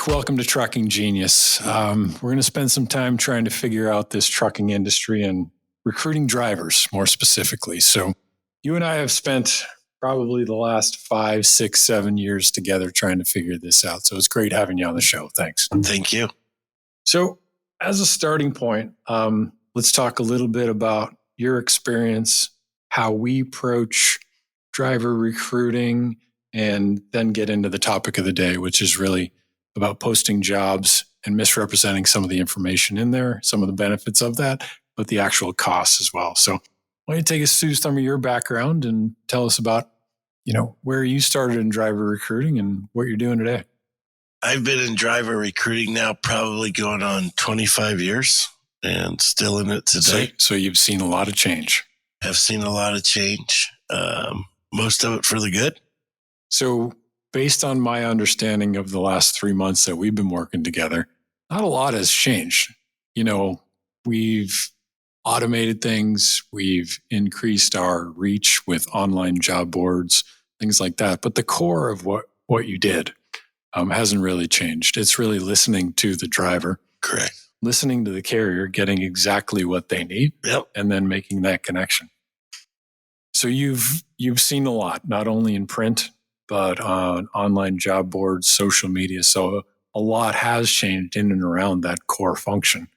welcome to Trucking Genius. We're going to spend some time trying to figure out this trucking industry and recruiting drivers more specifically. So you and I have spent probably the last 5, 6, 7 years together trying to figure this out. So it's great having you on the show. Thanks. Thank you. So as a starting point, let's talk a little bit about your experience, how we approach driver recruiting, and then get into the topic of the day, which is really about posting jobs and misrepresenting some of the information in there, some of the benefits of that, but the actual costs as well. So why don't you take us through some of your background and tell us about, where you started in driver recruiting and what you're doing today. I've been in driver recruiting now probably going on 25 years and still in it today. So you've seen a lot of change. I've seen a lot of change, most of it for the good. So based on my understanding of the last 3 months that we've been working together, not a lot has changed. We've automated things. We've increased our reach with online job boards, things like that. But the core of what you did hasn't really changed. It's really listening to the driver. Correct. Listening to the carrier, getting exactly what they need, Yep. And then making that connection. So you've seen a lot, not only in print, but on online job boards, social media. So a lot has changed in and around that core function,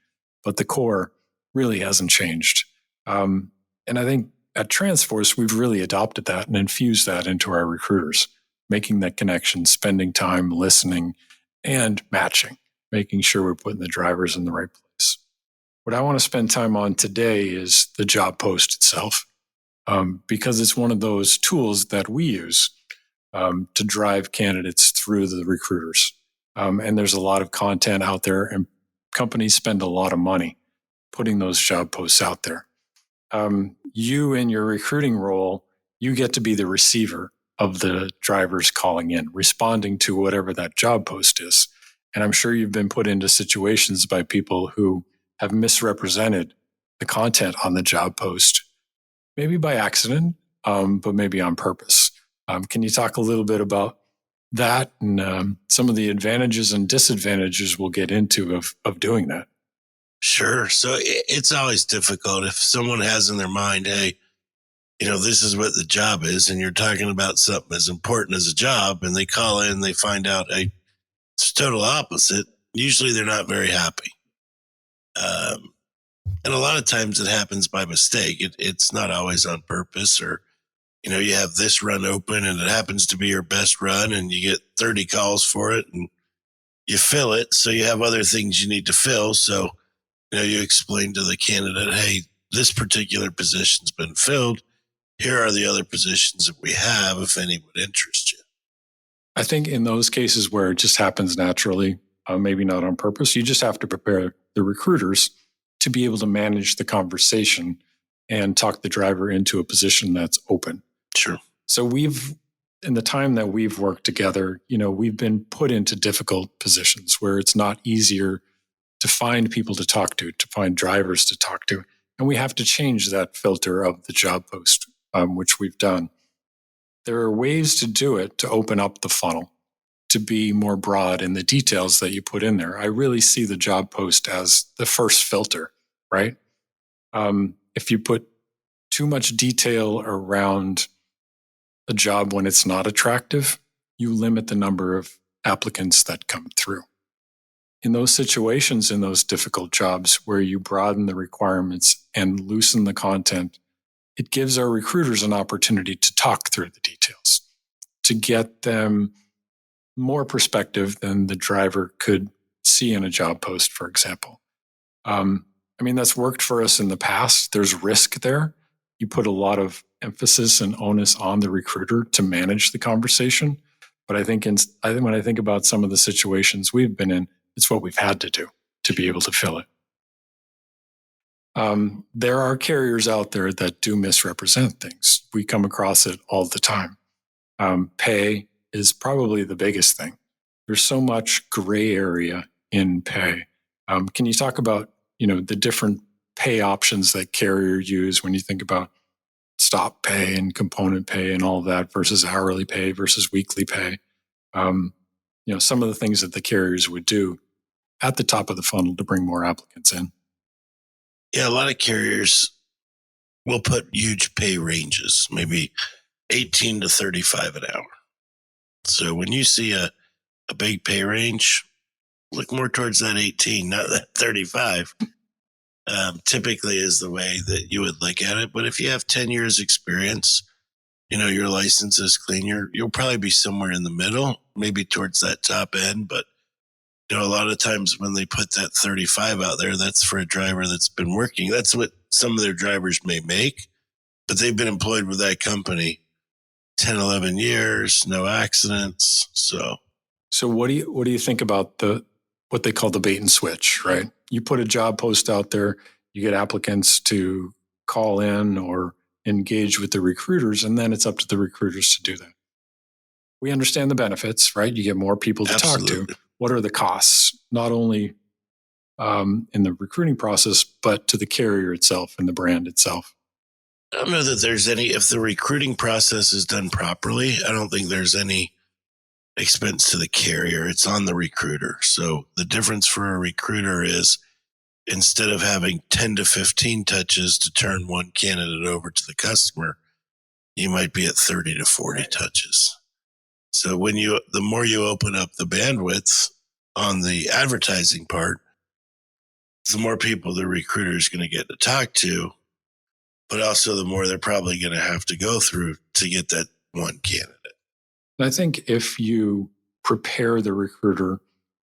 but the core really hasn't changed. And I think at Transforce, we've really adopted that and infused that into our recruiters, making that connection, spending time listening and matching, making sure we're putting the drivers in the right place. What I want to spend time on today is the job post itself, because it's one of those tools that we use to drive candidates through the recruiters. And there's a lot of content out there, and companies spend a lot of money putting those job posts out there. You in your recruiting role, you get to be the receiver of the drivers calling in, responding to whatever that job post is. And I'm sure you've been put into situations by people who have misrepresented the content on the job post, maybe by accident, but maybe on purpose. Can you talk a little bit about that and some of the advantages and disadvantages we'll get into of doing that? Sure. So it's always difficult if someone has in their mind, hey, this is what the job is, and you're talking about something as important as a job, and they call in, they find out, hey, it's total opposite. Usually they're not very happy. And a lot of times it happens by mistake. It's not always on purpose, or, you have this run open and it happens to be your best run and you get 30 calls for it and you fill it. So you have other things you need to fill. So, you explain to the candidate, hey, this particular position's been filled. Here are the other positions that we have, if any would interest you. I think in those cases where it just happens naturally, maybe not on purpose, you just have to prepare the recruiters to be able to manage the conversation and talk the driver into a position that's open. Sure. So in the time that we've worked together, we've been put into difficult positions where it's not easier to find people to talk to find drivers to talk to. And we have to change that filter of the job post, which we've done. There are ways to do it to open up the funnel, to be more broad in the details that you put in there. I really see the job post as the first filter, right? If you put too much detail around a job when it's not attractive, you limit the number of applicants that come through. In those situations, in those difficult jobs where you broaden the requirements and loosen the content, it gives our recruiters an opportunity to talk through the details, to get them more perspective than the driver could see in a job post, for example. That's worked for us in the past. There's risk there. You put a lot of emphasis and onus on the recruiter to manage the conversation. But I think when I think about some of the situations we've been in, it's what we've had to do to be able to fill it. There are carriers out there that do misrepresent things. We come across it all the time. Pay is probably the biggest thing. There's so much gray area in pay. Can you talk about, the different pay options that carriers use when you think about stop pay and component pay and all of that versus hourly pay versus weekly pay? some of the things that the carriers would do at the top of the funnel to bring more applicants in. Yeah, a lot of carriers will put huge pay ranges, maybe 18 to 35 an hour. So when you see a big pay range, look more towards that 18, not that 35. Typically is the way that you would look at it. But if you have 10 years experience, your license is clean, you'll probably be somewhere in the middle, maybe towards that top end. But, a lot of times when they put that 35 out there, that's for a driver that's been working. That's what some of their drivers may make, but they've been employed with that company 10, 11 years, no accidents. So what do you think about what they call the bait and switch, right? You put a job post out there, you get applicants to call in or engage with the recruiters, and then it's up to the recruiters to do that. We understand the benefits, right? You get more people to Absolutely. talk to. What are the costs, not only in the recruiting process, but to the carrier itself and the brand itself? I don't know that there's any, if the recruiting process is done properly, I don't think there's any expense to the carrier. It's on the recruiter. So the difference for a recruiter is instead of having 10 to 15 touches to turn one candidate over to the customer, you might be at 30 to 40 touches. So the more you open up the bandwidth on the advertising part, the more people the recruiter is going to get to talk to, but also the more they're probably going to have to go through to get that one candidate. And I think if you prepare the recruiter,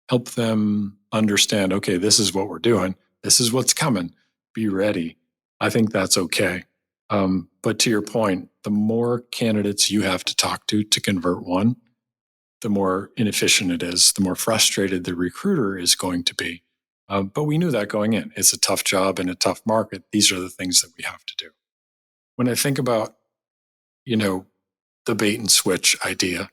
help them understand, okay, this is what we're doing, this is what's coming, be ready, I think that's okay. But to your point, the more candidates you have to talk to convert one, the more inefficient it is, the more frustrated the recruiter is going to be. But we knew that going in. It's a tough job in a tough market. These are the things that we have to do. When I think about, the bait and switch idea,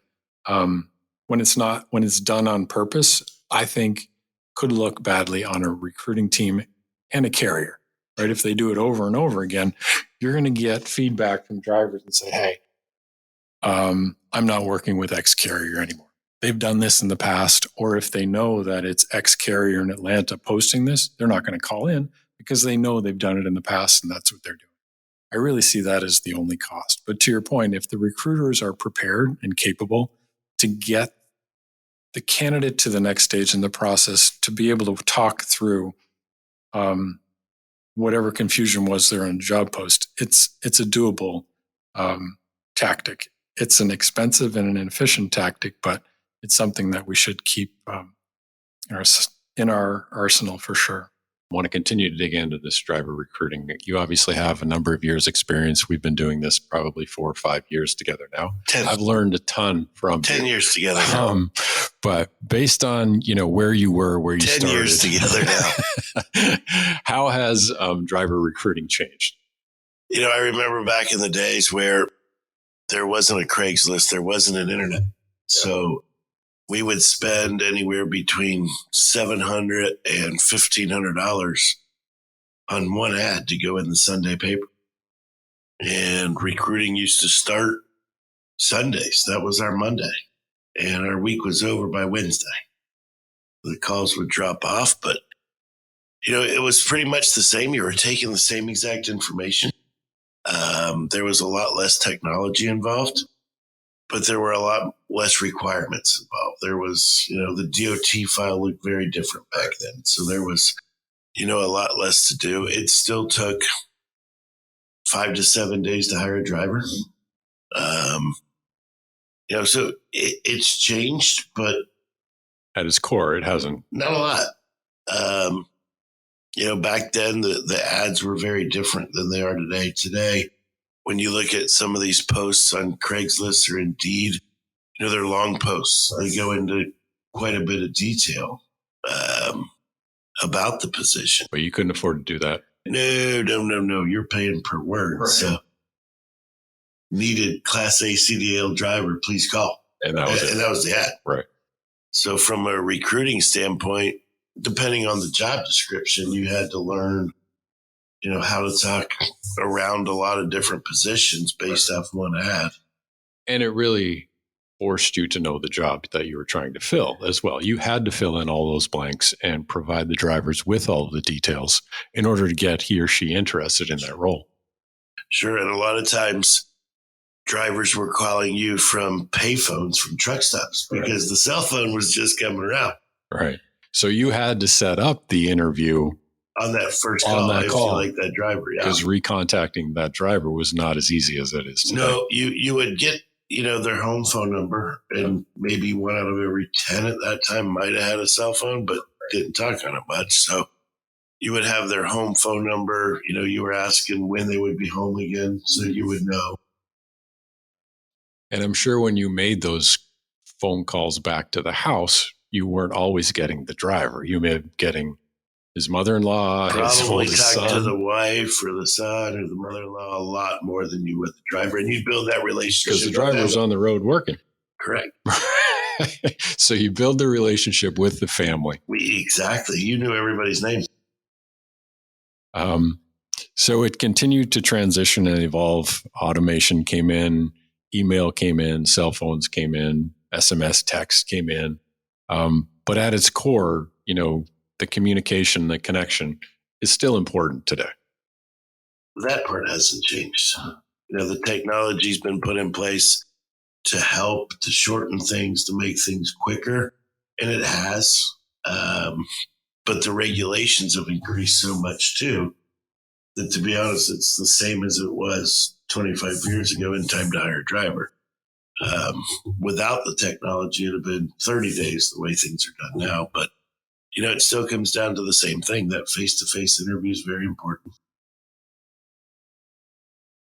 when it's done on purpose, I think could look badly on a recruiting team and a carrier, right? If they do it over and over again, you're going to get feedback from drivers and say, hey, I'm not working with X carrier anymore. They've done this in the past, or if they know that it's X carrier in Atlanta posting this, they're not going to call in because they know they've done it in the past and that's what they're doing. I really see that as the only cost. But to your point, if the recruiters are prepared and capable to get the candidate to the next stage in the process, to be able to talk through whatever confusion was there on a job post, it's a doable tactic. It's an expensive and an inefficient tactic, but it's something that we should keep in our arsenal for sure. I want to continue to dig into this driver recruiting. You obviously have a number of years experience. We've been doing this probably 4 or 5 years together now. 10. I've learned a ton from 10 you. years together now. But based on, where you were, where you 10 started. 10 years together now. How has driver recruiting changed? I remember back in the days where there wasn't a Craigslist, there wasn't an internet. So we would spend anywhere between $700 and $1,500 on one ad to go in the Sunday paper. And recruiting used to start Sundays. That was our Monday. And our week was over by Wednesday. The calls would drop off, but it was pretty much the same. You were taking the same exact information. There was a lot less technology involved, but there were a lot less requirements involved. There was, the DOT file looked very different back then. So there was, a lot less to do. It still took 5 to 7 days to hire a driver. So it's changed, but at its core, it hasn't. Not a lot. Back then the ads were very different than they are today. Today, when you look at some of these posts on Craigslist or Indeed, they're long posts. They go into quite a bit of detail about the position. But you couldn't afford to do that. No. You're paying per word. Right. So needed Class A CDL driver, please call. And that was it. And that was the ad. Right. So from a recruiting standpoint, depending on the job description, you had to learn, how to talk around a lot of different positions based off one ad. And it really forced you to know the job that you were trying to fill as well. You had to fill in all those blanks and provide the drivers with all of the details in order to get he or she interested in that role. Sure. And a lot of times drivers were calling you from payphones from truck stops because the cell phone was just coming around. Right. So you had to set up the interview on that first on call, that if call, you like that driver, because recontacting that driver was not as easy as it is today. No, you would get, their home phone number, and maybe 1 out of every 10 at that time might have had a cell phone, but didn't talk on it much. So you would have their home phone number. You were asking when they would be home again, so you would know. And I'm sure when you made those phone calls back to the house, you weren't always getting the driver. You may be getting his mother-in-law, probably his talk son. to the wife or the son or the mother-in-law a lot more than you would the driver, and you build that relationship because the driver was on the road working. Correct. So you build the relationship with the family. Exactly. You knew everybody's names. So it continued to transition and evolve. Automation came in, email came in, cell phones came in, SMS text came in. But at its core, the communication, the connection is still important today. That part hasn't changed. The technology's been put in place to help, to shorten things, to make things quicker, and it has. But the regulations have increased so much too that, to be honest, it's the same as it was 25 years ago in time to hire a driver. Without the technology, it'd have been 30 days the way things are done now. But, it still comes down to the same thing. That face-to-face interview is very important.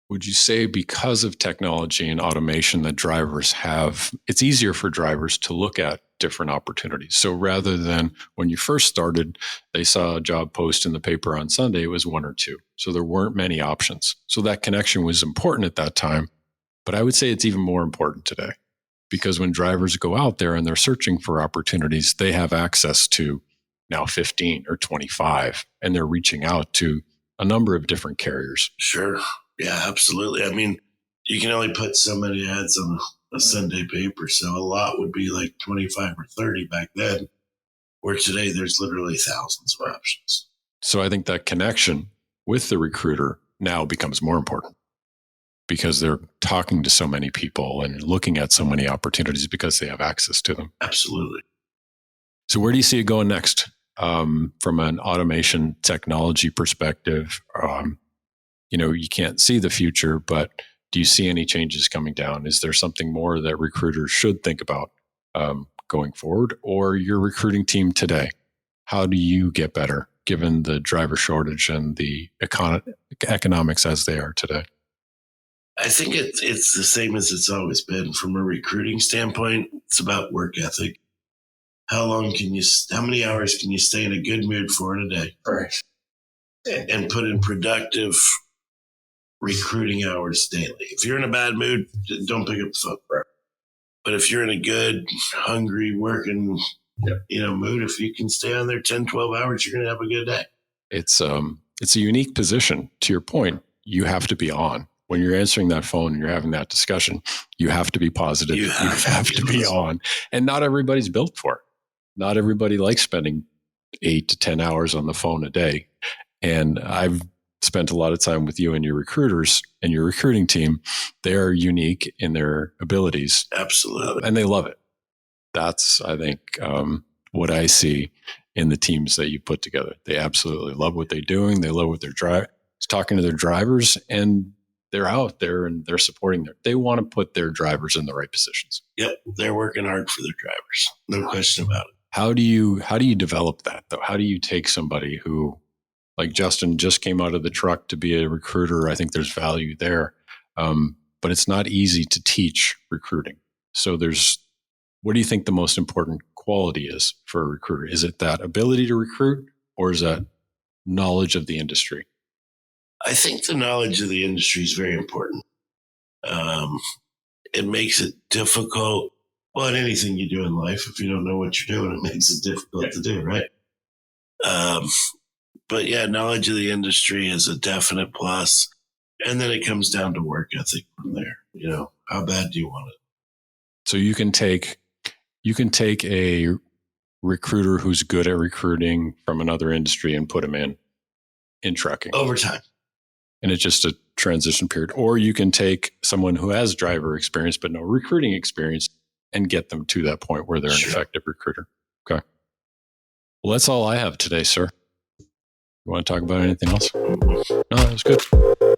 Would you say because of technology and automation that drivers have, it's easier for drivers to look at different opportunities? So rather than when you first started, they saw a job post in the paper on Sunday, it was 1 or 2. So there weren't many options. So that connection was important at that time. But I would say it's even more important today because when drivers go out there and they're searching for opportunities, they have access to now 15 or 25, and they're reaching out to a number of different carriers. Sure. Yeah, absolutely. I mean, you can only put so many ads on a Sunday paper. So a lot would be like 25 or 30 back then, where today there's literally thousands of options. So I think that connection with the recruiter now becomes more important because they're talking to so many people and looking at so many opportunities because they have access to them. Absolutely. So where do you see it going next? From an automation technology perspective, you can't see the future, but do you see any changes coming down? Is there something more that recruiters should think about going forward, or your recruiting team today? How do you get better given the driver shortage and the economics as they are today? I think it's the same as it's always been. From a recruiting standpoint, it's about work ethic. How many hours can you stay in a good mood for in a day? Right. And put in productive recruiting hours daily. If you're in a bad mood, don't pick up the phone. But if you're in a good, hungry, working, mood, if you can stay on there 10, 12 hours, you're going to have a good day. It's a unique position. To your point, you have to be on. When you're answering that phone and you're having that discussion, you have to be positive. You have to be on. And not everybody's built for it. Not everybody likes spending 8 to 10 hours on the phone a day. And I've spent a lot of time with you and your recruiters and your recruiting team. They're unique in their abilities. Absolutely. And they love it. That's, I think, what I see in the teams that you put together. They absolutely love what they're doing. They love what they're talking to their drivers, and they're out there and they're supporting they want to put their drivers in the right positions. Yep. They're working hard for their drivers. No question about it. How do you develop that though? How do you take somebody who, like Justin, just came out of the truck to be a recruiter? I think there's value there. But it's not easy to teach recruiting. So what do you think the most important quality is for a recruiter? Is it that ability to recruit, or is that knowledge of the industry? I think the knowledge of the industry is very important. It makes it difficult. Well, in anything you do in life, if you don't know what you're doing, it makes it difficult to do, right? But yeah, knowledge of the industry is a definite plus. And then it comes down to work ethic from there. How bad do you want it? So you can take a recruiter who's good at recruiting from another industry and put them in trucking. Overtime. And it's just a transition period. Or you can take someone who has driver experience but no recruiting experience and get them to that point where they're an effective recruiter. Okay. Well, that's all I have today, sir. You want to talk about anything else? No, that was good.